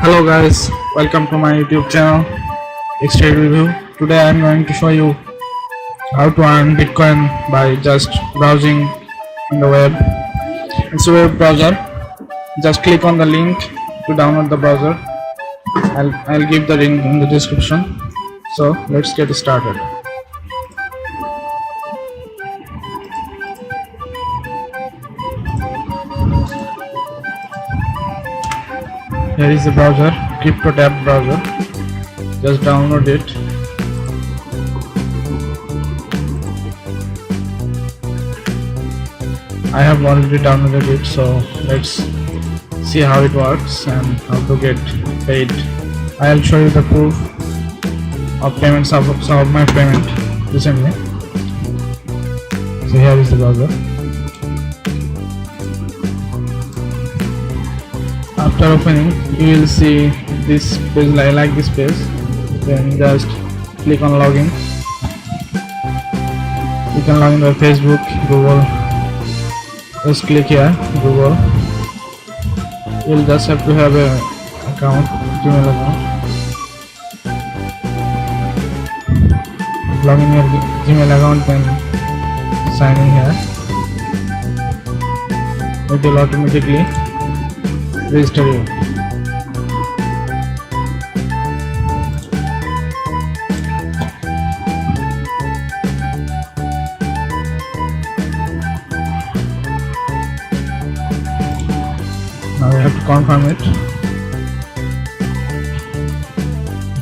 Hello guys, welcome to my YouTube channel Extrade Review. Today I am going to show you how to earn Bitcoin by just browsing in the web. It's a web browser. Just click on the link to download the browser. I'll give the link in the description. So let's get started. Here is the browser, cryptotab browser. Just download it. I have already downloaded it, so let's see how it works and how to get paid. I'll show you the proof of payments of some of my payment recently. So here is the browser. After opening, you will see this page like this page. Then just click on login. You can log in by Facebook, Google. Just click here, Google. You'll just have to have a account, Gmail account. Log in your Gmail account and sign in here. It will automatically register you. Now we have to confirm it.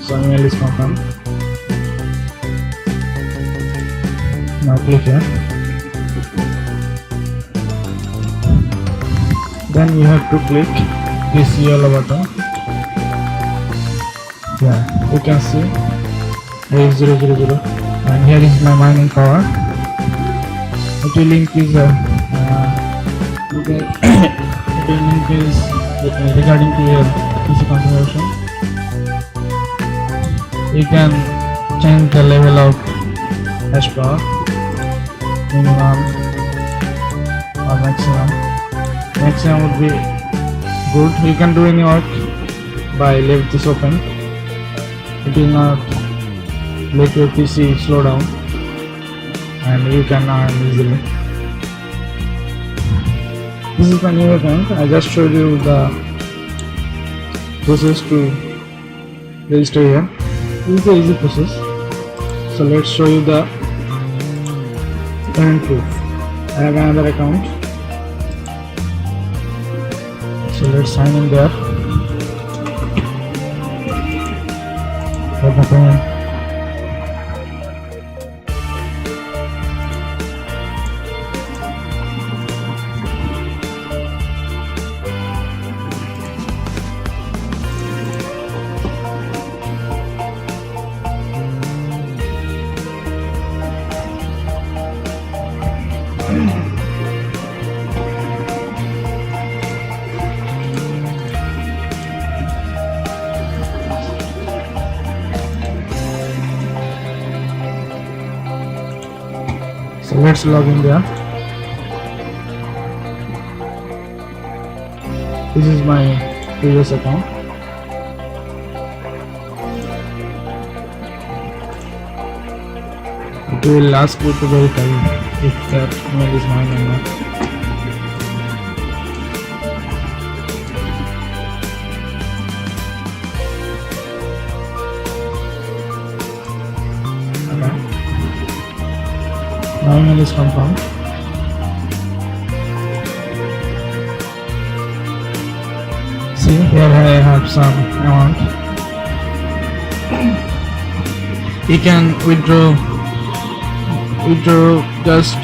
So email is confirmed. Now click here. Then you have to click this yellow button. Yeah, you can see here is 000 and here is my mining power. The link is regarding to your PC configuration. You can change the level of hash power, minimum or maximum. Maximum would be good. You can do any work by leave this open. It will not let your PC slow down and you can earn easily. This is my new account. I just showed you the process to register here. This is the easy process. So let's show you the payment proof. I have another account. So let's sign in there. For the payment. So let's log in there. This is my previous account. It will ask you to verify if that email is mine or not. My email is confirmed. See, here I have some amount. You can withdraw just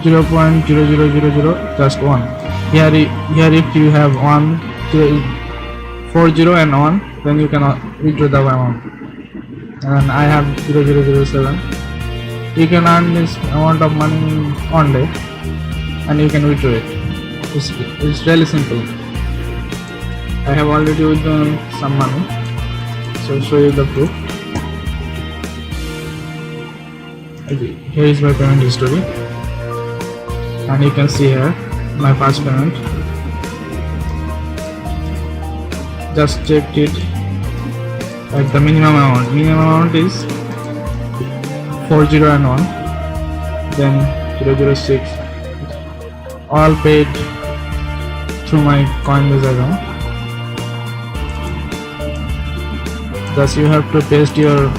0.0000 just 1. Here if you have 40 and 1, then you cannot withdraw the amount. And I have 0007. You can earn this amount of money in one day and you can withdraw it. It's really simple. I have already withdrawn some money, so I'll show you the proof. Here is my payment history and you can see here my past payment. just check it at the minimum amount. Minimum amount is 40 and 1, then 006, all paid through my Coinbase account. Thus you have to paste your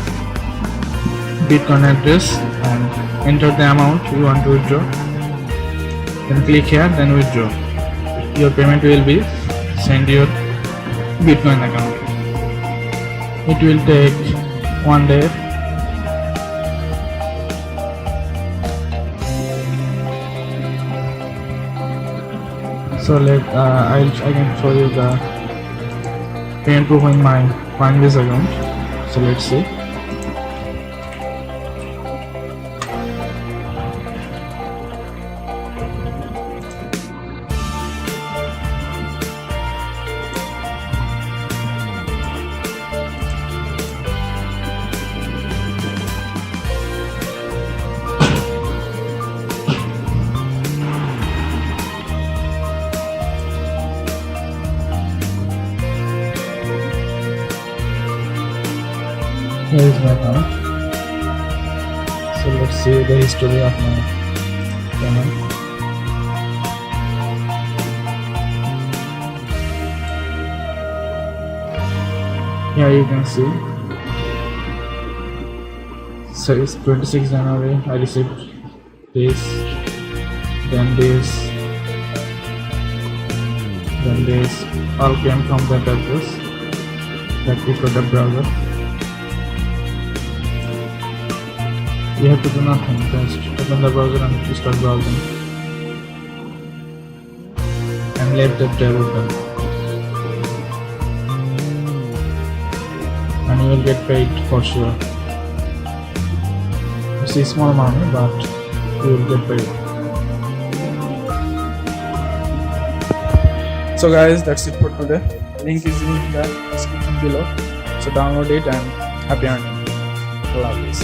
Bitcoin address and enter the amount you want to withdraw, then click here, then withdraw. Your payment will be sent to your Bitcoin account. It will take 1 day. So I can show you the payment proof in my Coinbase account. So let's see. Here is my account. So let's see the history of my payment. Here you can see. So it's 26 January. I received this, then this, then this. All came from that address, that cryptotab browser. You have to do nothing, just open the browser and start browsing and let the tab open, and you will get paid for sure. It's a small money, but you will get paid. So guys, that's it for today. Link is in the description below, so download it and happy earning. Allah Hafiz.